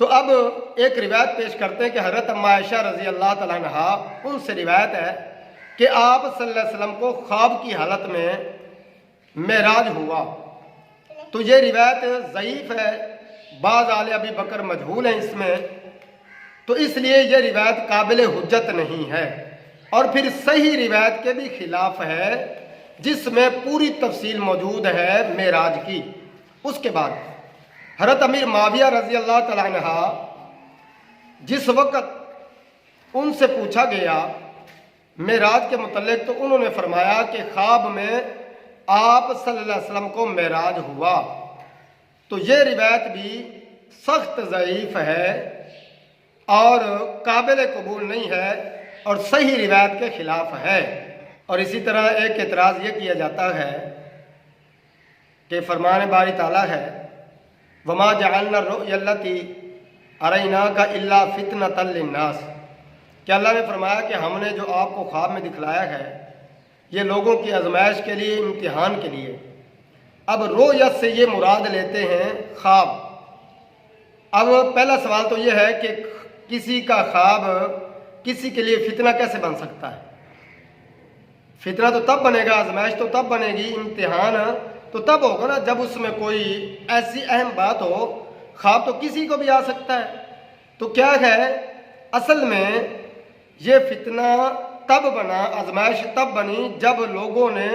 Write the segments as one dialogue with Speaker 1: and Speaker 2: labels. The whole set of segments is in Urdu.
Speaker 1: تو اب ایک روایت پیش کرتے ہیں کہ حضرت اما عائشہ رضی اللہ تعالیٰ عنہا ان سے روایت ہے کہ آپ صلی اللہ علیہ وسلم کو خواب کی حالت میں معراج ہوا. تو یہ روایت ضعیف ہے، بعض آل ابی بکر مجہول ہیں اس میں، تو اس لیے یہ روایت قابل حجت نہیں ہے، اور پھر صحیح روایت کے بھی خلاف ہے جس میں پوری تفصیل موجود ہے معراج کی. اس کے بعد حضرت امیر معاویہ رضی اللہ تعالیٰ عنہ جس وقت ان سے پوچھا گیا معراج کے متعلق تو انہوں نے فرمایا کہ خواب میں آپ صلی اللہ علیہ وسلم کو معراج ہوا. تو یہ روایت بھی سخت ضعیف ہے اور قابل قبول نہیں ہے اور صحیح روایت کے خلاف ہے. اور اسی طرح ایک اعتراض یہ کیا جاتا ہے کہ فرمان باری تعالیٰ ہے وما جعلنا الرؤيا التي اريناك الا فتنة للناس، کہ اللہ نے فرمایا کہ ہم نے جو آپ کو خواب میں دکھلایا ہے یہ لوگوں کی آزمائش کے لیے، امتحان کے لیے. اب رؤیت سے یہ مراد لیتے ہیں خواب. اب پہلا سوال تو یہ ہے کہ کسی کا خواب کسی کے لیے فتنہ کیسے بن سکتا ہے؟ فتنہ تو تب بنے گا، آزمائش تو تب بنے گی، امتحان تو تب ہوگا نا جب اس میں کوئی ایسی اہم بات ہو. خواب تو کسی کو بھی آ سکتا ہے. تو کیا ہے اصل میں یہ فتنہ تب بنا، آزمائش تب بنی جب لوگوں نے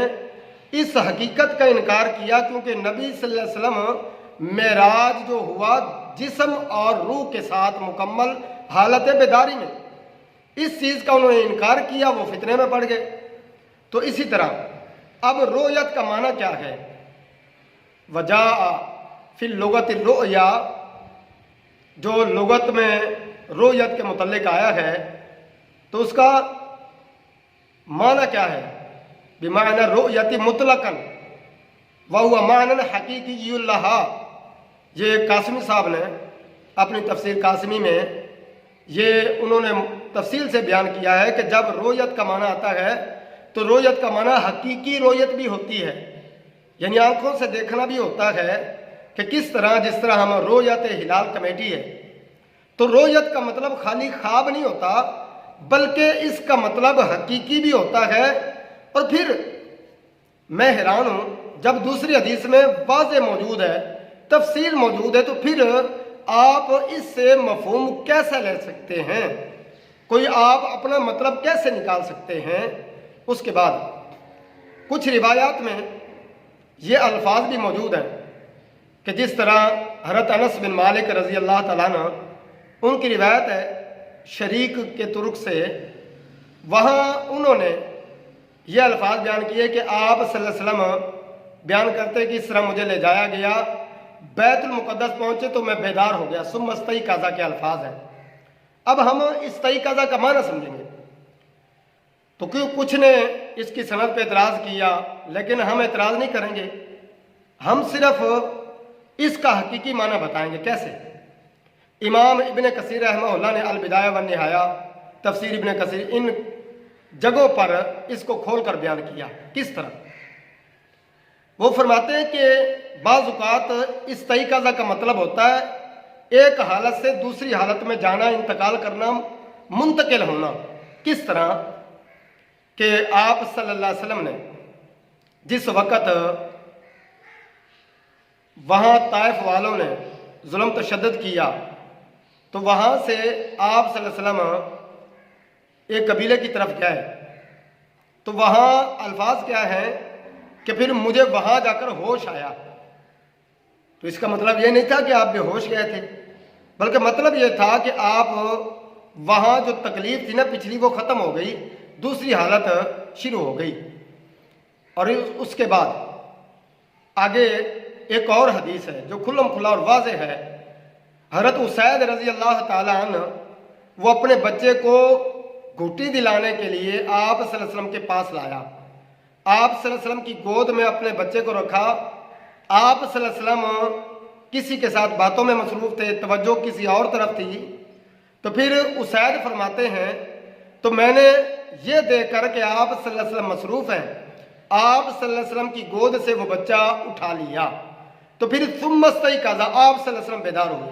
Speaker 1: اس حقیقت کا انکار کیا، کیونکہ نبی صلی اللہ علیہ وسلم معراج جو ہوا جسم اور روح کے ساتھ مکمل حالت بیداری میں، اس چیز کا انہوں نے انکار کیا، وہ فتنے میں پڑ گئے. تو اسی طرح اب رؤیت کا معنی کیا ہے؟ وجاء فی اللغت الرؤیا، جو لغت میں رؤیت کے متعلق آیا ہے تو اس کا معنی کیا ہے؟ بمعنی رؤیت مطلقاً وہو معنی حقیقی اللہ. یہ قاسمی صاحب نے اپنی تفسیر قاسمی میں یہ انہوں نے تفصیل سے بیان کیا ہے کہ جب رؤیت کا معنی آتا ہے تو رؤیت کا معنی حقیقی رؤیت بھی ہوتی ہے، یعنی آنکھوں سے دیکھنا بھی ہوتا ہے کہ کس طرح، جس طرح ہم رؤیت ہلال کمیٹی ہے تو رؤیت کا مطلب خالی خواب نہیں ہوتا بلکہ اس کا مطلب حقیقی بھی ہوتا ہے. اور پھر میں حیران ہوں جب دوسری حدیث میں واضح موجود ہے، تفصیل موجود ہے، تو پھر آپ اس سے مفہوم کیسے لے سکتے ہیں؟ کوئی آپ اپنا مطلب کیسے نکال سکتے ہیں؟ اس کے بعد کچھ روایات میں یہ الفاظ بھی موجود ہیں کہ جس طرح حضرت انس بن مالک رضی اللہ تعالیٰ عنہ ان کی روایت ہے شریک کے ترک سے، وہاں انہوں نے یہ الفاظ بیان کیے کہ آپ صلی اللہ علیہ وسلم بیان کرتے کہ اس طرح مجھے لے جایا گیا، بیت المقدس پہنچے تو میں بیدار ہو گیا. ثم استيقظ کے الفاظ ہیں. اب ہم استيقظ کا معنی سمجھیں گے تو کیوں کچھ نے اس کی سند پہ اعتراض کیا، لیکن ہم اعتراض نہیں کریں گے، ہم صرف اس کا حقیقی معنی بتائیں گے. کیسے؟ امام ابن کثیر رحمہ اللہ نے البدایہ والنہایہ، تفسیر ابن کثیر، ان جگہوں پر اس کو کھول کر بیان کیا. کس طرح؟ وہ فرماتے ہیں کہ بعض اوقات استيقظ کا مطلب ہوتا ہے ایک حالت سے دوسری حالت میں جانا، انتقال کرنا، منتقل ہونا. کس طرح کہ آپ صلی اللہ علیہ وسلم نے جس وقت وہاں طائف والوں نے ظلم تشدد کیا تو وہاں سے آپ صلی اللہ علیہ وسلم ایک قبیلے کی طرف گئے تو وہاں الفاظ کیا ہیں کہ پھر مجھے وہاں جا کر ہوش آیا. تو اس کا مطلب یہ نہیں تھا کہ آپ بے ہوش گئے تھے، بلکہ مطلب یہ تھا کہ آپ وہاں جو تکلیف تھی نا پچھلی وہ ختم ہو گئی، دوسری حالت شروع ہو گئی. اور اس کے بعد آگے ایک اور حدیث ہے جو کھلم کھلا اور واضح ہے. حضرت اسید رضی اللہ تعالیٰ عنہ وہ اپنے بچے کو گھٹی دلانے کے لیے آپ صلی اللہ علیہ وسلم کے پاس لایا. آپ صلی اللہ علیہ وسلم کی گود میں اپنے بچے کو رکھا. آپ صلی اللہ علیہ وسلم کسی کے ساتھ باتوں میں مصروف تھے، توجہ کسی اور طرف تھی. تو پھر اسید فرماتے ہیں تو میں نے یہ دیکھ کر کہ آپ صلی اللہ علیہ وسلم مصروف ہیں، آپ صلی اللہ علیہ وسلم کی گود سے وہ بچہ اٹھا لیا. تو پھر ثم استيقظ، آپ صلی اللہ علیہ وسلم بیدار ہوئے.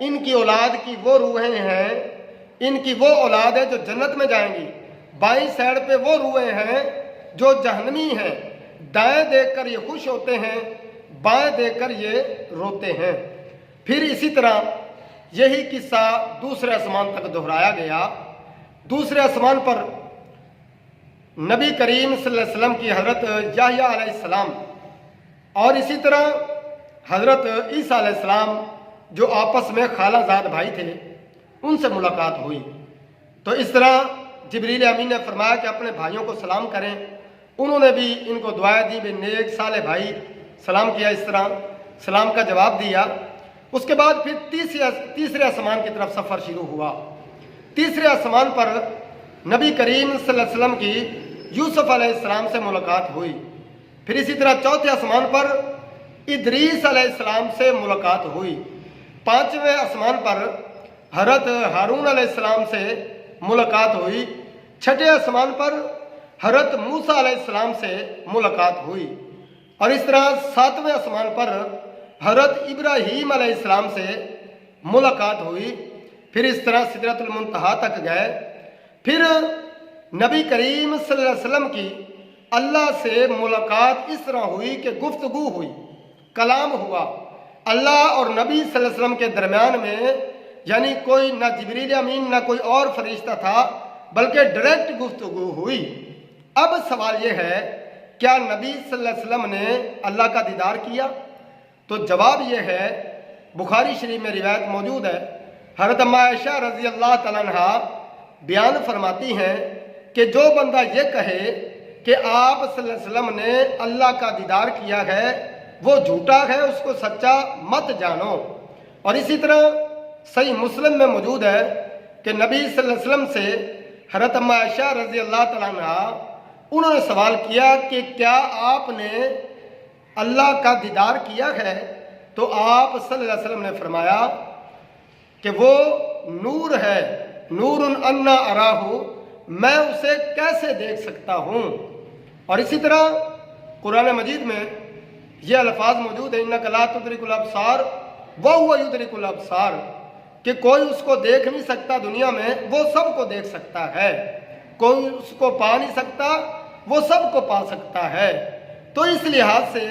Speaker 1: ان کی اولاد کی وہ روحیں ہیں، ان کی وہ اولاد ہے جو جنت میں جائیں گی، بائیں سائڈ پہ وہ روحیں ہیں جو جہنمی ہیں، دائیں دیکھ کر یہ خوش ہوتے ہیں، بائیں دیکھ کر یہ روتے ہیں۔ پھر اسی طرح یہی قصہ دوسرے آسمان تک دہرایا گیا۔ دوسرے آسمان پر نبی کریم صلی اللہ علیہ وسلم کی حضرت یحییٰ علیہ السلام اور اسی طرح حضرت عیسیٰ علیہ السلام جو آپس میں خالہ زاد بھائی تھے، ان سے ملاقات ہوئی۔ تو اس طرح جبریل امین نے فرمایا کہ اپنے بھائیوں کو سلام کریں، انہوں نے بھی ان کو دعائیں دی، بھی نیک صالح بھائی، سلام کیا، اس طرح سلام کا جواب دیا۔ اس کے بعد پھر تیسرے آسمان کی طرف سفر شروع ہوا۔ تیسرے آسمان پر نبی کریم صلی اللہ علیہ وسلم کی یوسف علیہ السلام سے ملاقات ہوئی۔ پھر اسی طرح چوتھے آسمان پر ادریس علیہ السلام سے ملاقات ہوئی۔ پانچویں آسمان پر حضرت ہارون علیہ السلام سے ملاقات ہوئی۔ چھٹے آسمان پر حضرت موسیٰ علیہ السلام سے ملاقات ہوئی، اور اس طرح ساتویں آسمان پر حضرت ابراہیم علیہ السلام سے ملاقات ہوئی۔ پھر اس طرح سدرۃ المنتہا تک گئے۔ پھر نبی کریم صلی اللہ علیہ وسلم کی اللہ سے ملاقات اس طرح ہوئی کہ گفتگو ہوئی، کلام ہوا۔ اللہ اور نبی صلی اللہ علیہ وسلم کے درمیان میں یعنی کوئی نہ جبریل امین نہ کوئی اور فرشتہ تھا، بلکہ ڈائریکٹ گفتگو ہوئی۔ اب سوال یہ ہے، کیا نبی صلی اللہ علیہ وسلم نے اللہ کا دیدار کیا؟ تو جواب یہ ہے، بخاری شریف میں روایت موجود ہے، حضرت اماں عائشہ رضی اللہ تعالیٰ عنہ بیان فرماتی ہیں کہ جو بندہ یہ کہے کہ آپ صلی اللہ علیہ وسلم نے اللہ کا دیدار کیا ہے، وہ جھوٹا ہے، اس کو سچا مت جانو۔ اور اسی طرح صحیح مسلم میں موجود ہے کہ نبی صلی اللہ علیہ وسلم سے حضرت اماں عائشہ رضی اللہ تعالیٰ عنہ انہوں نے سوال کیا کہ کیا آپ نے اللہ کا دیدار کیا ہے؟ تو آپ صلی اللہ علیہ وسلم نے فرمایا کہ وہ نور ہے، نور انا اراہ، میں اسے کیسے دیکھ سکتا ہوں۔ اور اسی طرح قرآن مجید میں یہ الفاظ موجود ہیں، انک لا تدرک الابصار وہو یدرک الابصار، کہ کوئی اس کو دیکھ نہیں سکتا دنیا میں، وہ سب کو دیکھ سکتا ہے، کوئی اس کو پا نہیں سکتا، وہ سب کو پا سکتا ہے۔ تو اس لحاظ سے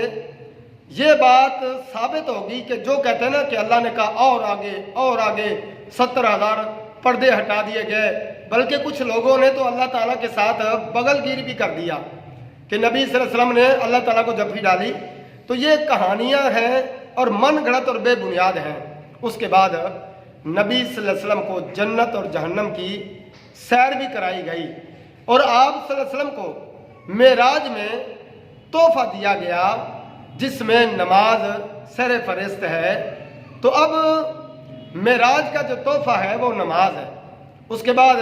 Speaker 1: یہ بات ثابت ہوگی کہ جو کہتے ہیں نا کہ اللہ نے کہا اور آگے 70,000 پردے ہٹا دیے گئے، بلکہ کچھ لوگوں نے تو اللہ تعالیٰ کے ساتھ بغل گیری بھی کر دیا کہ نبی صلی اللہ علیہ وسلم نے اللہ تعالیٰ کو جفی ڈالی۔ تو یہ کہانیاں ہیں اور من گھڑت اور بے بنیاد ہیں۔ اس کے بعد نبی صلی اللہ علیہ وسلم کو جنت اور جہنم کی سیر بھی کرائی گئی، اور آپ صلی اللہ علیہ وسلم کو معراج میں تحفہ دیا گیا جس میں نماز سر فہرست ہے۔ تو اب معراج کا جو تحفہ ہے وہ نماز ہے۔ اس کے بعد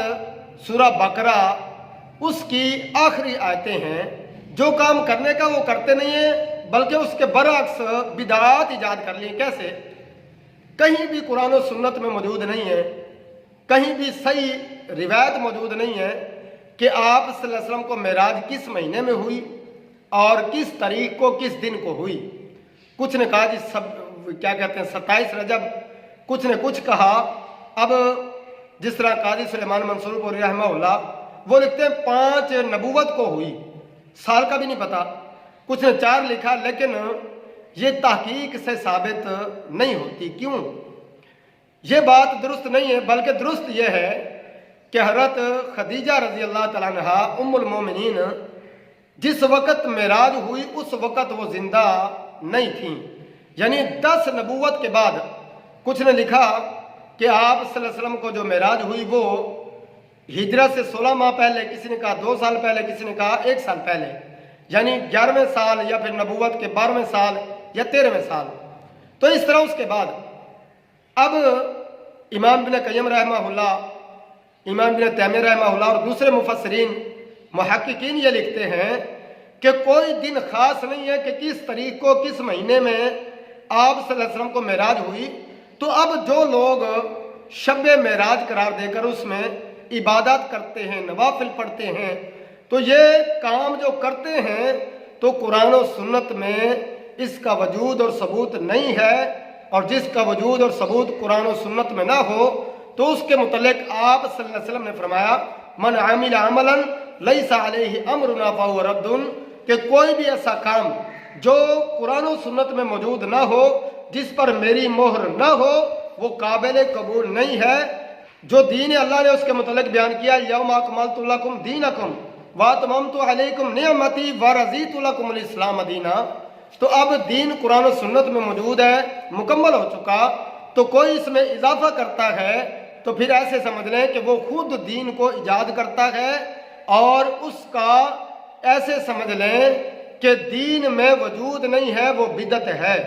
Speaker 1: سورہ بقرہ اس کی آخری آیتیں ہیں، جو کام کرنے کا وہ کرتے نہیں ہیں، بلکہ اس کے برعکس بدعات ایجاد کر لی۔ کیسے؟ کہیں بھی قرآن و سنت میں موجود نہیں ہے، کہیں بھی صحیح روایت موجود نہیں ہے کہ آپ صلی اللہ علیہ وسلم کو معراج کس مہینے میں ہوئی اور کس تاریخ کو، کس دن کو ہوئی۔ کچھ نے کہا جی کیا کہتے ہیں 27 رجب، کچھ نے کچھ کہا۔ اب جس طرح قاضی سلیمان منصور پوری رحمہ اللہ وہ لکھتے ہیں 5 نبوت کو ہوئی، سال کا بھی نہیں پتا، کچھ نے 4 لکھا، لیکن یہ تحقیق سے ثابت نہیں ہوتی۔ کیوں؟ یہ بات درست نہیں ہے، بلکہ درست یہ ہے کہ حضرت خدیجہ رضی اللہ تعالیٰ عنہ ام المومنین جس وقت معراج ہوئی اس وقت وہ زندہ نہیں تھیں، یعنی 10 نبوت کے بعد۔ کچھ نے لکھا کہ آپ صلی اللہ علیہ وسلم کو جو معراج ہوئی وہ ہجرت سے 16 ماہ پہلے، کسی نے کہا 2 سال پہلے، کسی نے کہا 1 سال پہلے، یعنی 11ویں سال یا پھر نبوت کے 12ویں سال یا 13ویں سال۔ تو اس طرح اس کے بعد اب امام ابن قیم رحمہ اللہ، امام ابن تیمیہ رحمہ اللہ اور دوسرے مفسرین محققین یہ لکھتے ہیں کہ کوئی دن خاص نہیں ہے کہ کس تاریخ کو کس مہینے میں آپ صلی اللہ علیہ وسلم کو معراج ہوئی۔ تو اب جو لوگ شب معراج قرار دے کر اس میں عبادات کرتے ہیں، نوافل پڑھتے ہیں، تو یہ کام جو کرتے ہیں تو قرآن و سنت میں اس کا وجود اور ثبوت نہیں ہے، اور جس کا وجود اور ثبوت قرآن و سنت میں نہ ہو تو اس کے متعلق آپ صلی اللہ علیہ وسلم نے فرمایا من عامل عملا لیس علیہ امرنا فہو رد، کہ کوئی بھی ایسا کام جو قرآن و سنت میں موجود نہ ہو، جس پر میری مہر نہ ہو، وہ قابل قبول نہیں ہے۔ جو دین اللہ نے اس کے متعلق بیان کیا یوم اکملت لکم دینکم واتممت علیکم نعمتی ورضیت لکم الاسلام دینا، تو اب دین قرآن و سنت میں موجود ہے، مکمل ہو چکا، تو کوئی اس میں اضافہ کرتا ہے تو پھر ایسے سمجھ لیں کہ وہ خود دین کو ایجاد کرتا ہے، اور اس کا ایسے سمجھ لیں کہ دین میں وجود نہیں ہے، وہ بدعت ہے۔